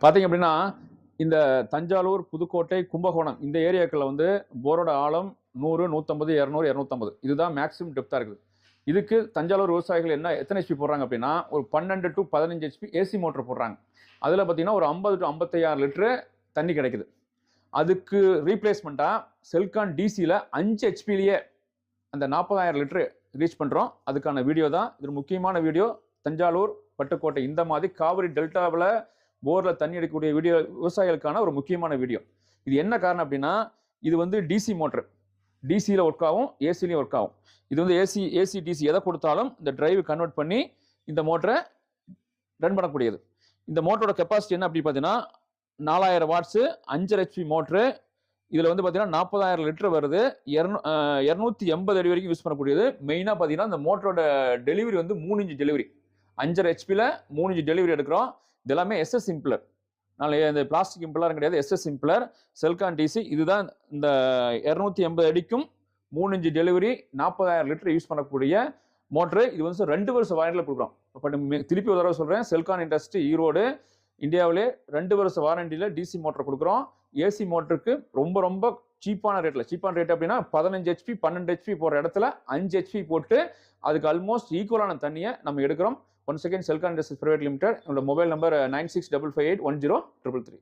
பார்த்தீங்க அப்படின்னா, இந்த தஞ்சாவூர், புதுக்கோட்டை, கும்பகோணம் இந்த ஏரியாக்கள்ல வந்து போரோட ஆழம் 100, 150, 200, 250 இதுதான் மேக்ஸிமம் டெப்த்தா இருக்குது. இதுக்கு தஞ்சாவூர் விவசாயிகள் எத்தனை ஹெச்பி போடுறாங்க அப்படின்னா, ஒரு 12 to 15 ஹெச்பி ஏசி மோட்டர் போடுறாங்க. அதில் பார்த்தீங்கன்னா ஒரு 50 to 56 லிட்டரு தண்ணி கிடைக்குது. அதுக்கு ரீப்ளேஸ்மெண்ட்டா செல்கான் டிசியில் 5 ஹெச்பிலேயே அந்த 40,000 லிட்டரு ரீச் பண்ணுறோம். அதுக்கான வீடியோ தான் இது. முக்கியமான வீடியோ. தஞ்சாவூர், பட்டுக்கோட்டை இந்த மாதிரி காவிரி டெல்டாவில் போரில் தண்ணி எடுக்கக்கூடிய வீடியோ விவசாயிகளுக்கான ஒரு முக்கியமான வீடியோ. இது என்ன காரணம் அப்படின்னா, இது வந்து டிசி மோட்டர். டிசியில் ஒர்க் ஆகும், ஏசிலையும் ஒர்க் ஆகும். இது வந்து ஏசி டிசி எதை கொடுத்தாலும் இந்த டிரைவ் கன்வெர்ட் பண்ணி இந்த மோட்டரை ரன் பண்ணக்கூடியது. இந்த மோட்டரோட கெப்பாசிட்டி என்ன அப்படி பார்த்தீங்கன்னா 4000 வாட்ஸு, 5 ஹெச்பி மோட்ரு. இதில் வந்து பார்த்தீங்கன்னா 40,000 லிட்டர் வருது. 280 அடி வரைக்கும் யூஸ் பண்ணக்கூடியது. மெயினாக பார்த்தீங்கன்னா இந்த மோட்டரோட டெலிவரி வந்து 3 இன்ச் டெலிவரி. 5 ஹெச்பியில் 3 இன்ச் டெலிவரி எடுக்கிறோம். இது எல்லாமே எஸ்எஸ் இம்ப்ளர். நாளைக்கு இந்த பிளாஸ்டிக் இம்ப்ளர் கிடையாது, எஸ்எஸ் இம்ப்ளர். செல்கான் டிசி இதுதான் இந்த 280 அடிக்கும் 3 இன்ச் டெலிவரி 40,000 லிட்டர் யூஸ் பண்ணக்கூடிய மோட்ரு. இது வந்து 2 வருஷ வாரண்டியில் கொடுக்குறோம். திருப்பி ஒரு தடவை சொல்கிறேன், செல்கான் இண்டஸ்ட்ரி ஈரோடு இந்தியாவிலே 2 வருஷ வாரண்டியில் டிசி மோட்டர் கொடுக்குறோம். ஏசி மோட்டருக்கு ரொம்ப ரொம்ப சீப்பான ரேட்டில். சீப்பான ரேட் அப்படின்னா 15 ஹெச்பி 12 ஹெச்பி போகிற இடத்துல 5 ஹெச்பி போட்டு அதுக்கு ஆல்மோஸ்ட் ஈக்குவலான தண்ணியை நம்ம எடுக்கிறோம். One second, Celkon industries private limited. என்னோட மொபைல் நம்பர் 9655810333.